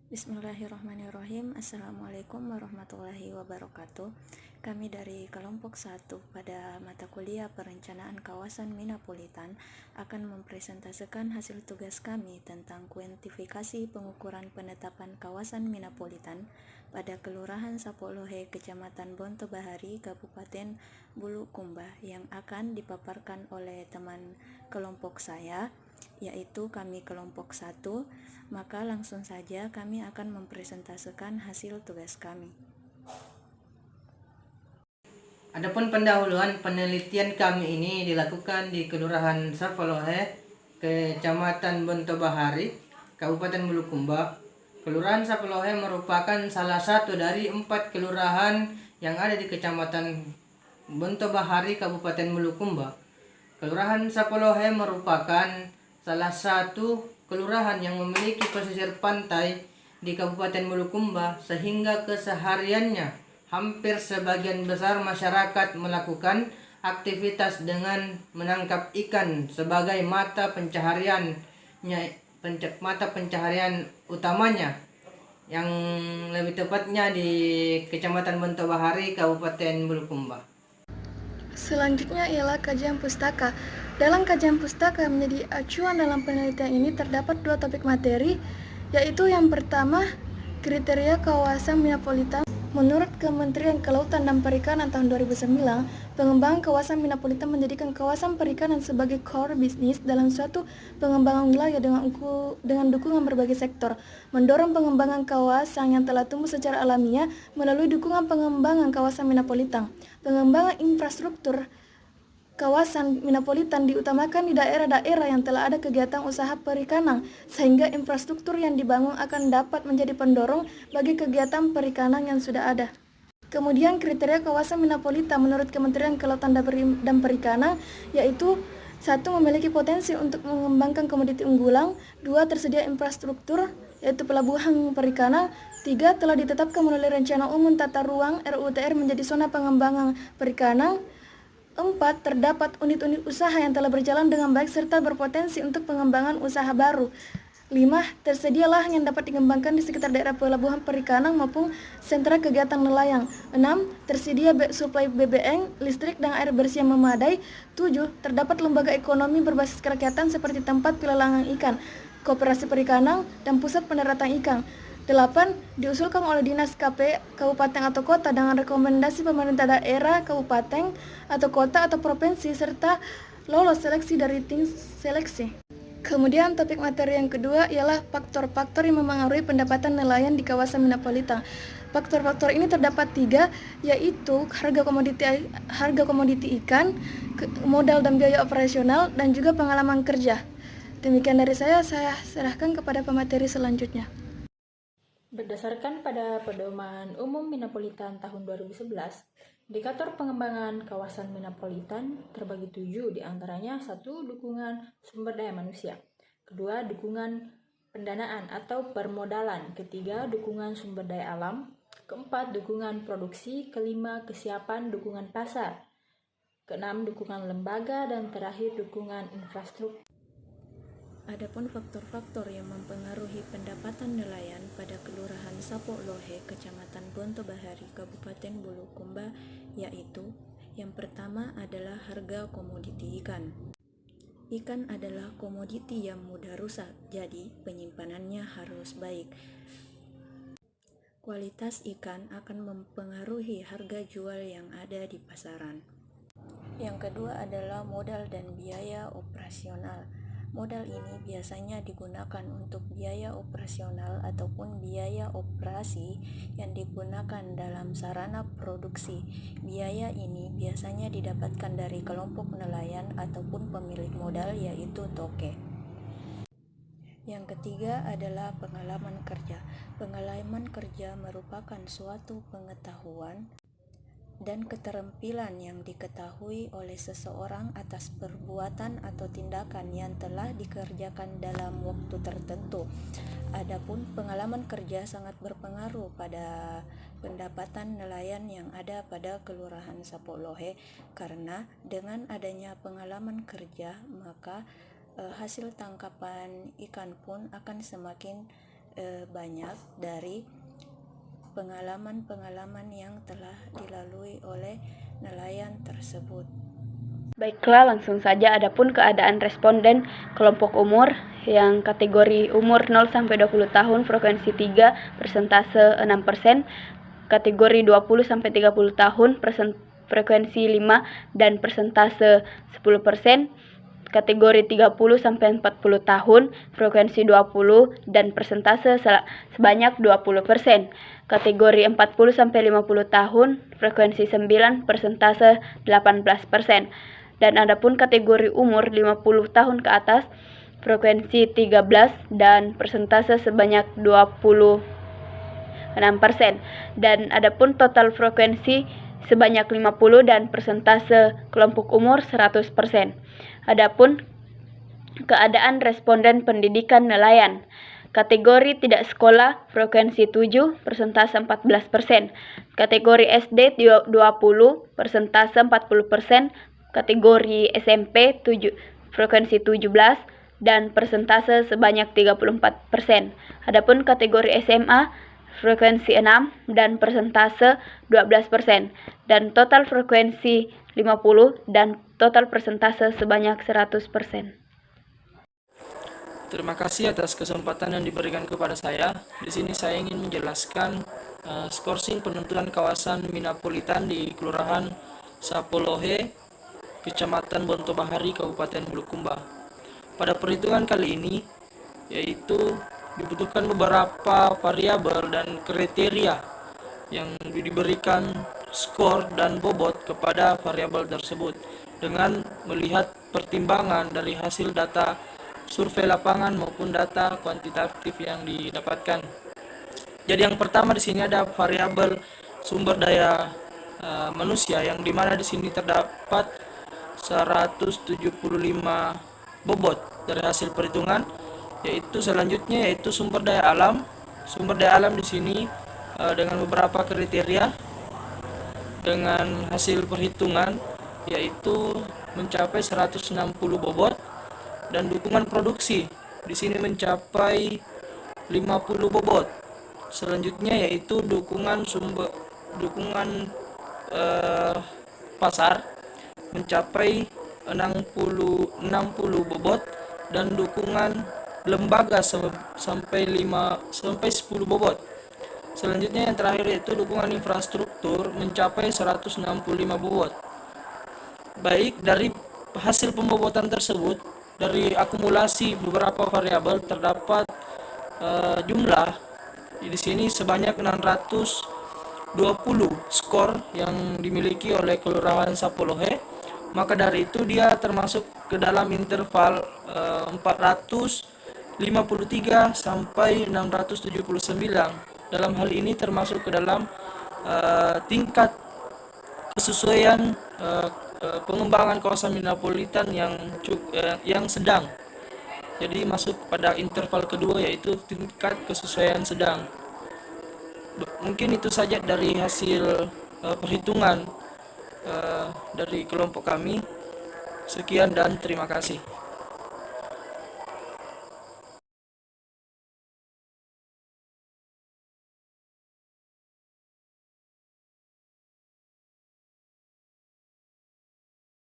Bismillahirrahmanirrahim. Assalamualaikum warahmatullahi wabarakatuh. Kami dari kelompok 1 pada mata kuliah Perencanaan Kawasan Minapolitan akan mempresentasikan hasil tugas kami tentang kuantifikasi pengukuran penetapan kawasan Minapolitan pada Kelurahan Sapolohe, Kecamatan Bonto Bahari, Kabupaten Bulukumba, yang akan dipaparkan oleh teman kelompok saya, yaitu kami kelompok 1. Maka langsung saja kami akan mempresentasikan hasil tugas kami. Adapun pendahuluan penelitian kami ini dilakukan di Kelurahan Sapolohe, Kecamatan Bonto Bahari, Kabupaten Bulukumba. Kelurahan Sapolohe merupakan salah satu dari 4 kelurahan yang ada di Kecamatan Bonto Bahari, Kabupaten Bulukumba. Kelurahan Sapolohe merupakan salah satu kelurahan yang memiliki pesisir pantai di Kabupaten Bulukumba, sehingga kesehariannya hampir sebagian besar masyarakat melakukan aktivitas dengan menangkap ikan sebagai mata pencaharian utamanya, yang lebih tepatnya di Kecamatan Bonto Bahari, Kabupaten Bulukumba. Selanjutnya ialah kajian pustaka. Dalam kajian pustaka menjadi acuan dalam penelitian ini terdapat 2 topik materi, yaitu yang pertama, kriteria kawasan Minapolitan. Menurut Kementerian Kelautan dan Perikanan tahun 2009, pengembangan kawasan Minapolitan menjadikan kawasan perikanan sebagai core bisnis dalam suatu pengembangan wilayah dengan dukungan berbagai sektor, mendorong pengembangan kawasan yang telah tumbuh secara alamiah melalui dukungan pengembangan kawasan Minapolitan. Pengembangan infrastruktur kawasan Minapolitan diutamakan di daerah-daerah yang telah ada kegiatan usaha perikanan, sehingga infrastruktur yang dibangun akan dapat menjadi pendorong bagi kegiatan perikanan yang sudah ada. Kemudian kriteria kawasan Minapolitan menurut Kementerian Kelautan dan Perikanan yaitu 1. Memiliki potensi untuk mengembangkan komoditi unggulan. 2. Tersedia infrastruktur yaitu pelabuhan perikanan. 3. Telah ditetapkan melalui Rencana Umum Tata Ruang RUTR menjadi zona pengembangan perikanan. 4. Terdapat unit-unit usaha yang telah berjalan dengan baik serta berpotensi untuk pengembangan usaha baru. 5. Tersedia lahan yang dapat dikembangkan di sekitar daerah pelabuhan perikanan maupun sentra kegiatan nelayan. 6. Tersedia suplai BBM, listrik, dan air bersih yang memadai. 7. Terdapat lembaga ekonomi berbasis kerakyatan seperti tempat pelelangan ikan, koperasi perikanan, dan pusat pendaratan ikan. 8. Diusulkan oleh Dinas KP Kabupaten atau Kota dengan rekomendasi pemerintah daerah, kabupaten atau kota atau provinsi serta lolos seleksi dari tim seleksi. Kemudian topik materi yang kedua ialah faktor-faktor yang mempengaruhi pendapatan nelayan di kawasan Minapolitan. Faktor-faktor ini terdapat 3, yaitu harga komoditi ikan, modal dan biaya operasional, dan juga pengalaman kerja. Demikian dari saya serahkan kepada pemateri selanjutnya. Berdasarkan pada Pedoman Umum Minapolitan tahun 2011, indikator pengembangan kawasan Minapolitan terbagi 7, diantaranya 1. Dukungan sumber daya manusia, 2. Dukungan pendanaan atau permodalan, 3. Dukungan sumber daya alam, 4. Dukungan produksi, 5. Kesiapan dukungan pasar, 6. Dukungan lembaga, dan terakhir dukungan infrastruktur. Adapun faktor-faktor yang mempengaruhi pendapatan nelayan pada Kelurahan Sapolohe, Kecamatan Bonto Bahari, Kabupaten Bulukumba, yaitu yang pertama adalah harga komoditi ikan. Ikan adalah komoditi yang mudah rusak, jadi penyimpanannya harus baik. Kualitas ikan akan mempengaruhi harga jual yang ada di pasaran. Yang kedua adalah modal dan biaya operasional. Modal ini biasanya digunakan untuk biaya operasional ataupun biaya operasi yang digunakan dalam sarana produksi. Biaya ini biasanya didapatkan dari kelompok nelayan ataupun pemilik modal, yaitu toke. Yang ketiga adalah pengalaman kerja. Pengalaman kerja merupakan suatu pengetahuan dan keterampilan yang diketahui oleh seseorang atas perbuatan atau tindakan yang telah dikerjakan dalam waktu tertentu. Adapun pengalaman kerja sangat berpengaruh pada pendapatan nelayan yang ada pada Kelurahan Sapolohe, karena dengan adanya pengalaman kerja maka hasil tangkapan ikan pun akan semakin banyak dari pengalaman-pengalaman yang telah dilalui oleh nelayan tersebut. Baiklah, langsung saja. Adapun keadaan responden kelompok umur yang kategori umur 0 sampai 20 tahun frekuensi 3 persentase 6%, kategori 20 sampai 30 tahun frekuensi 5 dan persentase 10%, kategori 30 sampai 40 tahun frekuensi 20 dan persentase sebanyak 20%. Kategori 40 sampai 50 tahun frekuensi 9 persentase 18%. Dan adapun kategori umur 50 tahun ke atas frekuensi 13 dan persentase sebanyak 26%. Dan adapun total frekuensi sebanyak 50 dan persentase kelompok umur 100%. Adapun keadaan responden pendidikan nelayan. Kategori tidak sekolah frekuensi 7 persentase 14%. Kategori SD 20 persentase 40%. Kategori SMP frekuensi 17 dan persentase sebanyak 34%. Adapun kategori SMA frekuensi 6 dan persentase 12%. Dan total frekuensi 50 dan total persentase sebanyak 100%. Terima kasih atas kesempatan yang diberikan kepada saya. Di sini saya ingin menjelaskan skorsing penentuan kawasan Minapolitan di Kelurahan Sapolohe, Kecamatan Bontobahari, Kabupaten Bulukumba. Pada perhitungan kali ini, yaitu dibutuhkan beberapa variabel dan kriteria yang diberikan skor dan bobot kepada variabel tersebut dengan melihat pertimbangan dari hasil data survei lapangan maupun data kuantitatif yang didapatkan. Jadi yang pertama di sini ada variabel sumber daya manusia, yang dimana di sini terdapat 175 bobot dari hasil perhitungan. Yaitu selanjutnya yaitu sumber daya alam. Sumber daya alam di sini dengan beberapa kriteria dengan hasil perhitungan yaitu mencapai 160 bobot, dan dukungan produksi di sini mencapai 50 bobot. Selanjutnya yaitu dukungan pasar mencapai 60 bobot, dan dukungan lembaga sampai 10 bobot. Selanjutnya yang terakhir yaitu dukungan infrastruktur mencapai 165 bobot. Baik, dari hasil pembobotan tersebut, dari akumulasi beberapa variabel terdapat jumlah di sini sebanyak 620 skor yang dimiliki oleh Kelurahan Sapolohe. Maka dari itu dia termasuk ke dalam interval 453 sampai 679. Dalam hal ini termasuk ke dalam tingkat kesesuaian pengembangan kawasan Minapolitan yang sedang. Jadi masuk pada interval kedua yaitu tingkat kesesuaian sedang. Mungkin itu saja dari hasil perhitungan dari kelompok kami. Sekian dan terima kasih.